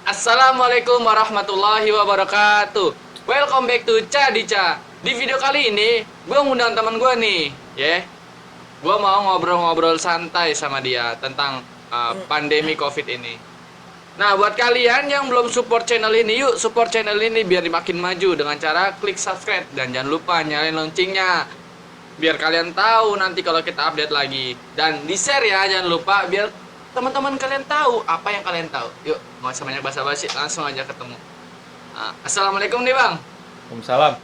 Assalamualaikum warahmatullahi wabarakatuh. Welcome back to Cadica. Di video kali ini, gue ngundang teman gue nih, Gue mau ngobrol-ngobrol santai sama dia tentang pandemi COVID ini. Nah, buat kalian yang belum support channel ini, yuk support channel ini biar makin maju dengan cara klik subscribe dan jangan lupa nyalain loncengnya. Biar kalian tahu nanti kalau kita update lagi. Dan di-share ya, jangan lupa biar teman-teman kalian tahu apa yang kalian tahu. Yuk, nggak usah banyak basa-basi, langsung aja ketemu. Assalamualaikum nih bang. Waalaikumsalam.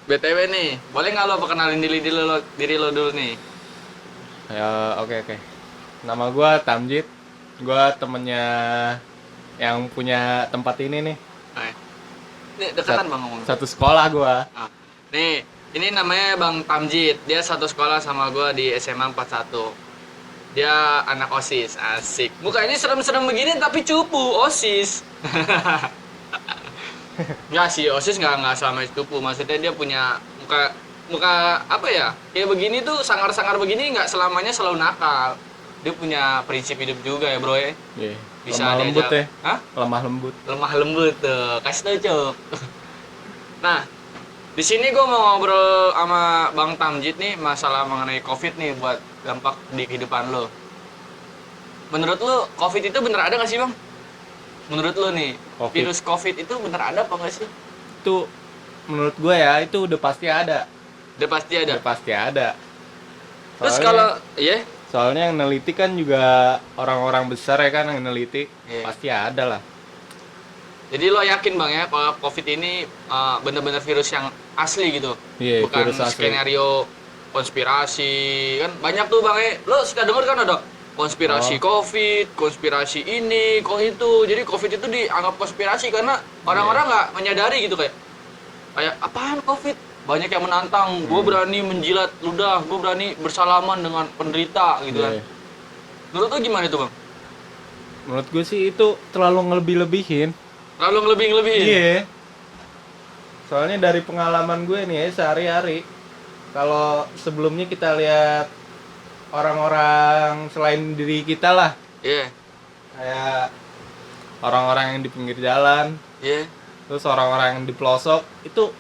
BTW nih, boleh nggak lo perkenalin diri lo dulu nih? Ya, oke. Nama gua Tamjid. Gua temennya yang punya tempat ini nih. Ini dekatan bang ngomong. Satu sekolah gua. Nih, ini namanya Bang Tamjid. Dia satu sekolah sama gua di SMA 41. Dia anak OSIS, asik. Mukanya serem-serem begini tapi cupu OSIS. Enggak sih, OSIS nggak sama cupu. Maksudnya dia punya muka apa ya? Kayak begini tuh sangar-sangar begini nggak selamanya selalu nakal. Dia punya prinsip hidup juga ya, bro ya. Yeah. Bisa Lemah lembut diajak. ya. Hah? Lemah lembut. Lemah lembut tuh. Kasih tau, Cok. Nah, di sini gue mau ngobrol sama Bang Tamjid nih masalah mengenai COVID nih buat dampak di kehidupan lo. Menurut lo COVID itu bener ada nggak sih bang? Menurut lo nih COVID. virus COVID itu bener ada apa nggak sih? Itu menurut gua ya, itu udah pasti ada. Udah pasti ada. Udah pasti ada. Terus Soalnya- kalau Soalnya yang neliti kan juga orang-orang besar ya kan yang neliti. Iya. Pasti ada lah. jadi lo yakin bang ya kalau COVID ini bener-bener virus yang asli gitu? Iya, Bukan virus asli. skenario konspirasi kan banyak tuh bang ya. Lo suka denger kan ada konspirasi COVID, konspirasi ini, kok itu. Jadi COVID itu dianggap konspirasi karena orang-orang nggak menyadari gitu kayak apaan COVID? Banyak yang menantang, gue berani menjilat ludah, gue berani bersalaman dengan penderita gitu kan. Iya. Menurut lo gimana itu bang? Menurut gue sih itu terlalu ngelebih-lebihin. Lalu ngelebih-ngelebihin? Iya. Soalnya dari pengalaman gue nih ya sehari-hari, kalau sebelumnya kita lihat orang-orang selain diri kita lah, Iya, kayak orang-orang yang di pinggir jalan, iya. terus orang-orang yang di pelosok itu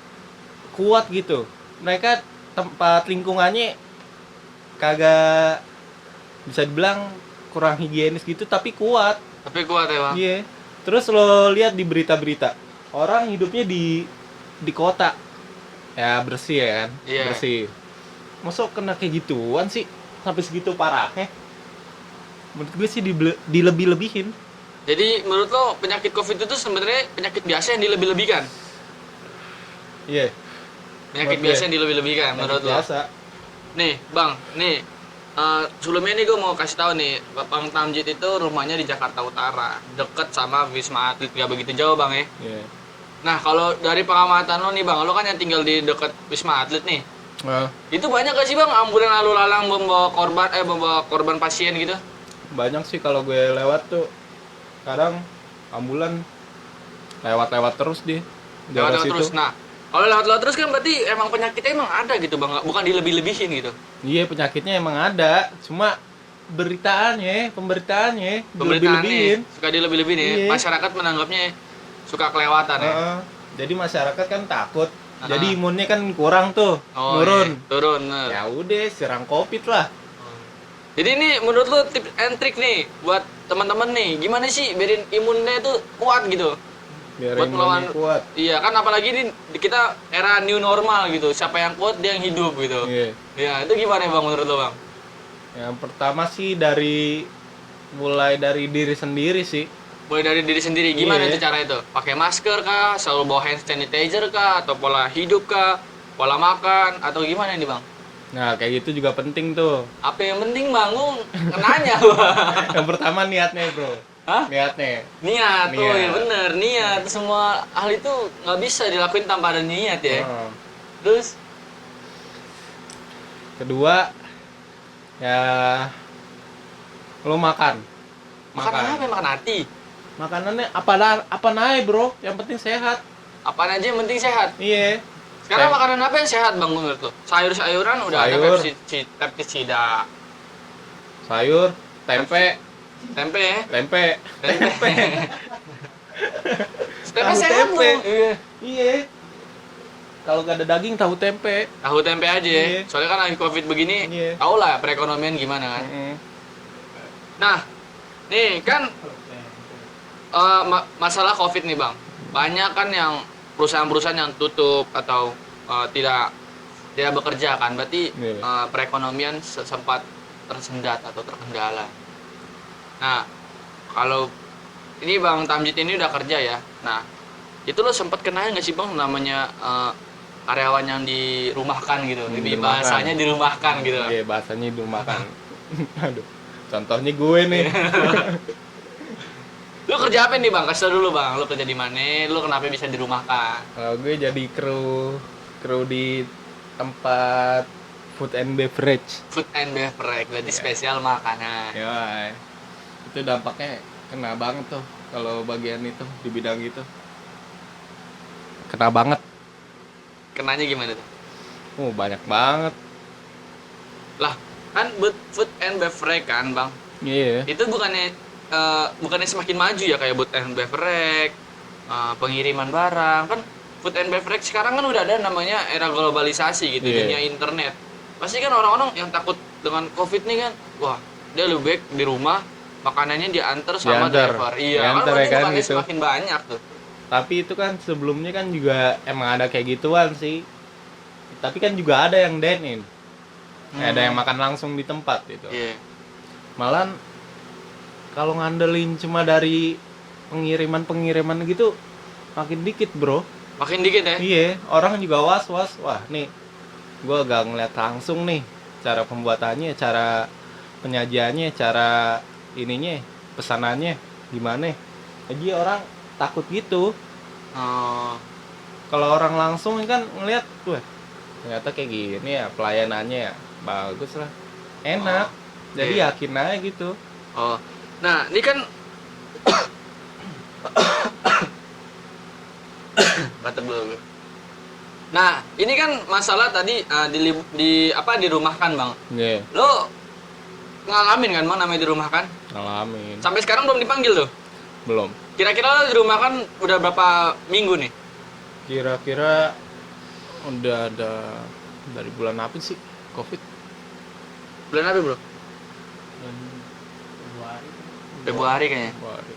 kuat gitu. Mereka tempat lingkungannya kagak bisa dibilang kurang higienis gitu, tapi kuat. Tapi kuat ya bang? Iya. Terus lo lihat di berita-berita, orang hidupnya di kota, ya bersih ya kan, Iya. bersih. Masuk kena kayak gituan sih, sampai segitu parahnya. Menurut gue sih dilebih-lebihin. Jadi menurut lo penyakit COVID itu sebenarnya penyakit biasa yang dilebih-lebihkan? Iya. Penyakit Menurut biasa gue, yang dilebih-lebihkan menurut lo? biasa. Nih bang, sebelumnya nih gue mau kasih tahu nih, Bang Tamjid itu rumahnya di Jakarta Utara, deket sama Wisma Atlet, gak begitu jauh bang ya. Iya. Nah kalau dari pengamatan lo nih bang, lo kan yang tinggal di deket Wisma Atlet nih, Nah, itu banyak gak sih bang ambulan lalu lalang membawa korban pasien gitu? banyak sih kalau gue lewat tuh, kadang ambulan lewat-lewat terus di daerah Lewat situ. terus. Nah kalau lewat terus kan berarti emang penyakitnya emang ada gitu bang, bukan dilebih-lebihin gitu. Iya, penyakitnya emang ada, cuma pemberitaannya Pemberitaannya dilebih-lebihin. suka dilebih-lebihin ya. Iya. Masyarakat menanggapnya suka kelewatan ya. Heeh. Jadi masyarakat kan takut. Heeh. Jadi imunnya kan kurang tuh, Oh, turun. iya, turun. Bener. Ya udah, serang Covid lah. Jadi ini menurut lu tips and trick nih buat teman-teman nih, gimana sih biarin imunnya itu kuat gitu? Biar Buat melawan imunnya kuat. Iya, kan apalagi ini kita era new normal gitu. Siapa yang kuat dia yang hidup gitu. Iya. Ya, itu gimana Bang menurut lu, Bang? Yang pertama sih mulai dari diri sendiri sih. Mulai dari diri sendiri, gimana Iya. itu cara itu? Pakai masker kah? Selalu bawa hand sanitizer kah? Atau pola hidup kah? Pola makan? Atau gimana ini, Bang? Nah, kayak gitu juga penting tuh. Apa yang penting, Bang? Lu nanya, Bang. Yang pertama niatnya, Bro. Hah? Niatnya. Niat, tuh Niat. ya bener, niat. Semua hal itu nggak bisa dilakuin tanpa ada niat ya. Heeh. Terus, Kedua, ya lo makan. makan apa? Makan hati. Makanannya apa naik, Bro? Yang penting sehat. Apaan aja yang penting sehat. Iya. Sekarang makanan apa yang sehat bang menurut lo? Sayur-sayuran udah ada Sayur. pestisida, Sayur, tempe, tempe ya? tempe. Tempe. tempe. Iya. Iya. Kalau gak ada daging tahu tempe. Tahu tempe aja ya. Iya. Soalnya kan lagi Covid begini, Iya. tau lah perekonomian gimana kan. Nah, nih kan masalah Covid nih Bang. Banyak kan yang perusahaan-perusahaan yang tutup atau tidak bekerja kan. Berarti Iya. perekonomian sempat tersendat atau terkendala. Nah, kalau ini Bang Tamjid ini udah kerja ya. Nah, itu lo sempat kenal nggak sih Bang namanya karyawan yang dirumahkan gitu? Lebih Dirumahkan. bahasanya dirumahkan gitu. Iya, bahasanya dirumahkan. Aduh. Contohnya gue nih. Lu kerja apa nih Bang? Kasih tau dulu Bang, lu kerja di mana? Lu kenapa bisa dirumahkan? Kalau gue jadi kru di tempat food and beverage. Food and beverage, berarti Iya. spesial makanan. Ya, itu dampaknya kena banget tuh kalau bagian itu di bidang itu. Kena banget. Kenanya gimana tuh? Banyak banget. Lah, kan food and beverage kan Bang? Iya. Itu bukannya semakin maju ya kayak food and beverage, pengiriman barang kan. Food and beverage sekarang kan udah ada namanya era globalisasi gitu, Iya. dunia internet. Pasti kan orang-orang yang takut dengan Covid nih kan, wah dia lebih baik di rumah, makanannya diantar sama Diantar. driver. Iya, Diantar kan ya berarti kan, bukannya gitu. semakin banyak tuh. Tapi itu kan sebelumnya kan juga emang ada kayak gituan sih. Tapi kan juga ada yang dine in. Ada yang makan langsung di tempat gitu. Iya. Malahan kalau ngandelin cuma dari pengiriman gitu makin dikit, Bro. Makin dikit ya. Iya, orang juga was-was. Wah, nih gua gak ngeliat langsung nih cara pembuatannya, cara penyajiannya, cara ininya, pesanannya gimana. Jadi orang takut gitu. Oh, Kalau orang langsung kan ngeliat, wah ternyata kayak gini ya pelayanannya ya bagus lah, enak. Jadi iya. yakin aja gitu. oh. Nah, ini kan batuk dulu. Nah, ini kan masalah tadi dirumahkan, Bang. Iya, Lo ngalamin kan, Bang, namanya dirumahkan? ngalamin. Sampai sekarang belum dipanggil tuh. Belum. Kira-kira lo dirumahkan udah berapa minggu nih? Kira-kira udah ada dari bulan apa sih Covid? Bulan apa, Bro? Februari. Februari kayaknya. Februari.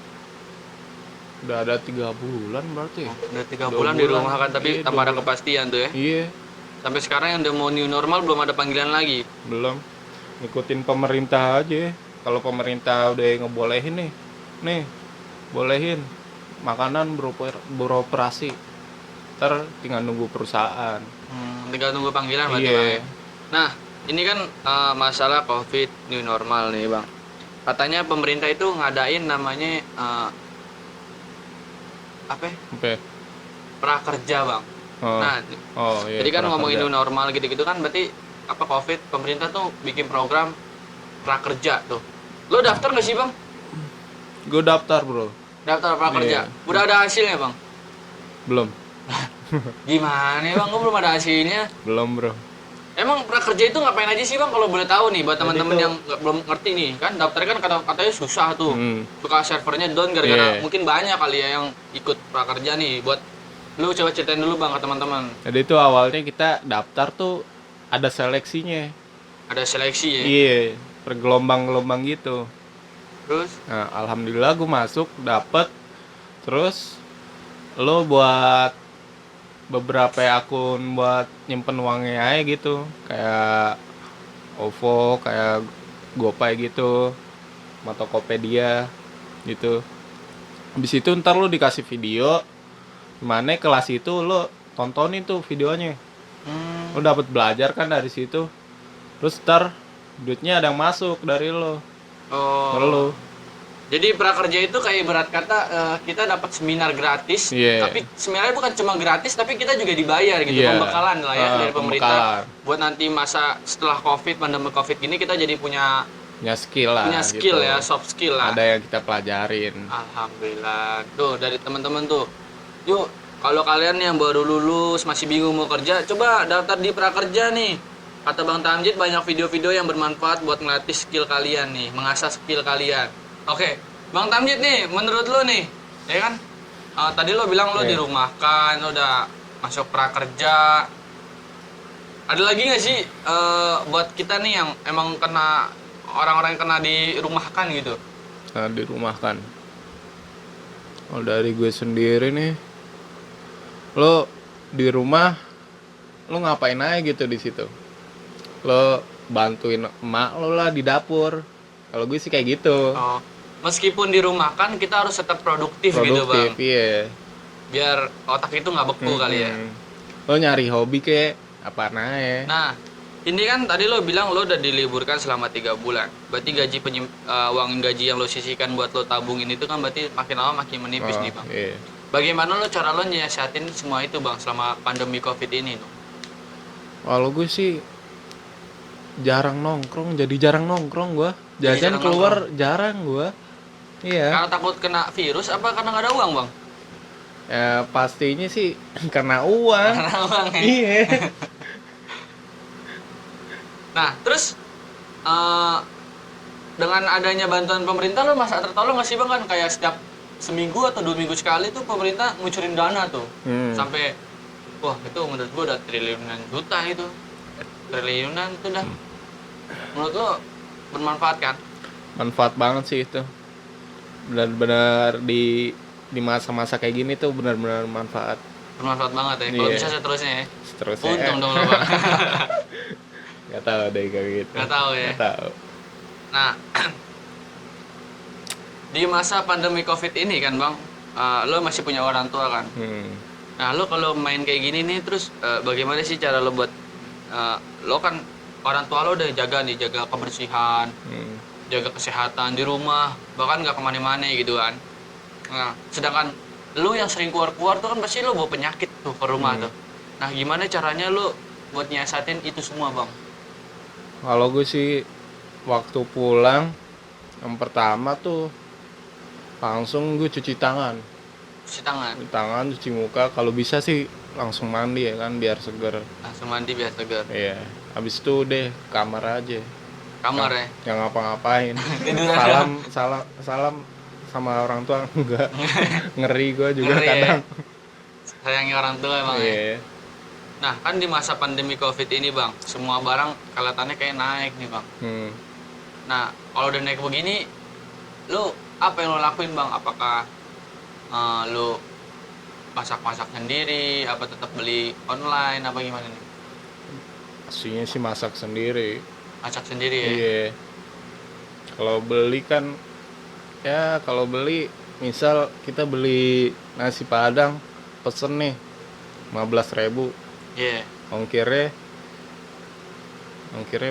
Udah ada 3 bulan berarti. Udah 3 2 bulan bulan. dirumahkan, tapi Iya, tanpa 2 ada bulan. kepastian tuh ya. Iya, Sampai sekarang yang udah mau new normal belum ada panggilan lagi. belum. Ngikutin pemerintah aja. Kalau pemerintah udah ngebolehin nih bolehin makanan beroperasi. Ntar tinggal nunggu perusahaan. Tinggal tunggu panggilan berarti, Iya. Bang, ya? Nah, ini kan masalah Covid new normal nih, Bang. Katanya pemerintah itu ngadain namanya apa ya? Oke. Prakerja, Bang. Oh. Nah, Iya. jadi kan ngomongin prakerja. new normal gitu-gitu kan berarti apa Covid pemerintah tuh bikin program prakerja tuh. Lo daftar nggak sih, Bang? Gue daftar, Bro. Daftar prakerja. Iya. Udah ada hasilnya, Bang? Belum. Gimana ya, Bang? Kok belum ada hasilnya? Belum, Bro. Emang prakerja itu ngapain aja sih, Bang, kalau boleh tahu nih buat Jadi teman-teman tuh- yang belum ngerti nih. Kan daftarnya kan katanya susah tuh. Suka servernya down gara-gara Iya. mungkin banyak kali ya yang ikut prakerja nih. Buat lu coba ceritain dulu, Bang, ke teman-teman. Jadi itu awalnya kita daftar tuh ada seleksinya. Ada seleksi ya. Iya, per gelombang gitu. Terus Nah, alhamdulillah gue masuk, dapet. Terus lo buat beberapa akun buat nyimpen uangnya aja gitu, kayak OVO, kayak GoPay gitu, sama Tokopedia gitu. Habis itu ntar lo dikasih video, gimana kelas itu lo tontonin tuh videonya. Lo dapet belajar kan dari situ. Terus ntar duitnya ada yang masuk dari lo. oh. Lo. Jadi prakerja itu kayak berat kata kita dapat seminar gratis, Iya. tapi sebenarnya bukan cuma gratis, tapi kita juga dibayar gitu, Iya. pembekalan lah ya dari pemerintah. Pembekalan. Buat nanti masa setelah Covid, pandemi Covid gini kita jadi punya Skill lah. skill gitu. ya, soft skill lah. Ada yang kita pelajarin. Alhamdulillah. Tuh dari teman-teman tuh. Yuk, kalau kalian yang baru lulus masih bingung mau kerja, coba daftar di prakerja nih. Kata Bang Tamjid banyak video-video yang bermanfaat buat ngelatih skill kalian nih, mengasah skill kalian. Oke, Bang Tamjid nih, menurut lo nih, ya kan? tadi lo bilang lo Iya. dirumahkan, lo udah masuk prakerja. Ada lagi nggak sih buat kita nih yang emang kena orang-orang yang kena dirumahkan gitu? Nah, dirumahkan. Kalau dari gue sendiri nih, lo di rumah, lo ngapain aja gitu di situ? Lo bantuin emak lo lah di dapur. Kalau gue sih kayak gitu. Oh, meskipun dirumahkan kita harus tetap produktif gitu bang, Produktif, iya. biar otak itu nggak beku kali ya. Lo nyari hobi kayak apa aja. Nah, ini kan tadi lo bilang lo udah diliburkan selama 3 bulan. Berarti uang gaji yang lo sisihkan buat lo tabungin itu kan berarti makin lama makin menipis nih bang. Iya. Bagaimana cara lo nyiasatin semua itu bang selama pandemi covid ini? No? Kalau gue sih jarang nongkrong, jadi jarang nongkrong gua. Jadi Jajan jarang keluar jarang gua. Iya. Karena takut kena virus apa karena nggak ada uang bang? Ya pastinya sih karena uang. Karena uang ya. Iya. Nah, terus dengan adanya bantuan pemerintah lo masa tertolong nggak sih bang, kan kayak setiap seminggu atau 2 minggu sekali tuh pemerintah ngucurin dana tuh sampai wah itu menurut gua udah triliunan juta itu, triliunan itu dah. Menurut lo bermanfaat kan? Manfaat banget sih itu. Benar-benar di masa-masa kayak gini tuh benar-benar manfaat. Bermanfaat banget ya. Kalau Iya. bisa seterusnya ya. Seterusnya. Untung dong lo bang. Gak tahu deh kayak gitu. Nggak tahu ya. Gak tahu. Nah, di masa pandemi covid ini kan bang, lo masih punya orang tua kan. Nah lo kalau main kayak gini nih terus bagaimana sih cara lo buat lo kan orang tua lo udah jaga kebersihan, jaga kesehatan di rumah, bahkan nggak kemana-mana gitu kan. Nah sedangkan lo yang sering keluar-keluar tuh kan pasti lo bawa penyakit tuh ke rumah tuh. Nah gimana caranya lo buat nyiasatin itu semua bang? Kalau gue sih waktu pulang yang pertama tuh langsung gue cuci tangan. Cuci tangan, Cuci tangan, cuci muka, kalau bisa sih langsung mandi ya kan biar seger. langsung mandi biar segar. Iya, habis itu deh kamar aja. Kamar ya. Yang ngapa-ngapain. Tiduran. salam sama orang tua enggak. Ngeri gue juga Ngeri ya? kadang. Sayangi orang tua emang ya. Iya. Nah kan di masa pandemi covid ini bang, semua barang kelihatannya kayak naik nih bang. Nah kalau udah naik begini, lo apa yang lo lakuin bang? Apakah lo masak-masak sendiri, apa tetap beli online, apa gimana nih? Aslinya sih masak sendiri. Masak sendiri ya? Iya. Kalau beli kan ya kalau beli misal kita beli nasi padang pesen nih 15.000, Iya. ongkirnya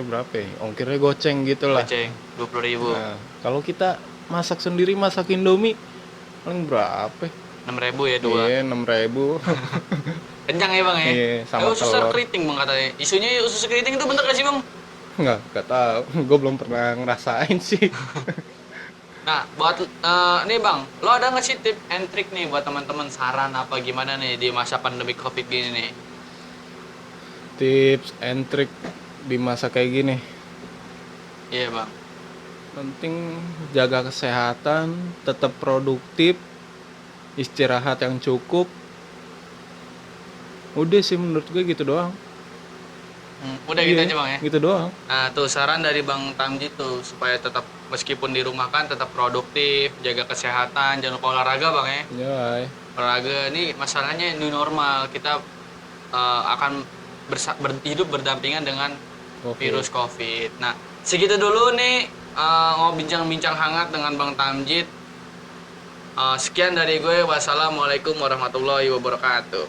berapa ya? Ongkirnya goceng gitu lah. Goceng 20.000. Nah, kalau kita masak sendiri, masak Indomie paling berapa? 6.000 ya dua. Iya, 6.000. Kencang ya bang ya? Iya, sama usus telur. keriting bang katanya. Isunya usus keriting itu bener gak sih bang? Nggak tahu. Gue belum pernah ngerasain sih. Nah, buat nih bang, lo ada nggak sih tip and trick nih buat teman-teman, saran apa gimana nih di masa pandemi covid gini nih? Tips and trick di masa kayak gini. Iya bang. Penting jaga kesehatan, tetap produktif, istirahat yang cukup. Udah sih menurut gue gitu doang. Udah gitu Iya, aja bang ya. Gitu doang. Nah tuh saran dari bang Tamji tuh supaya tetap meskipun di rumah kan tetap produktif, jaga kesehatan, jangan lupa olahraga bang ya. Ya. Olahraga ini masalahnya new normal, kita akan hidup berdampingan dengan virus covid. Nah segitu dulu nih mau bincang-bincang hangat dengan bang Tamjid. Sekian dari gue, wassalamualaikum warahmatullahi wabarakatuh.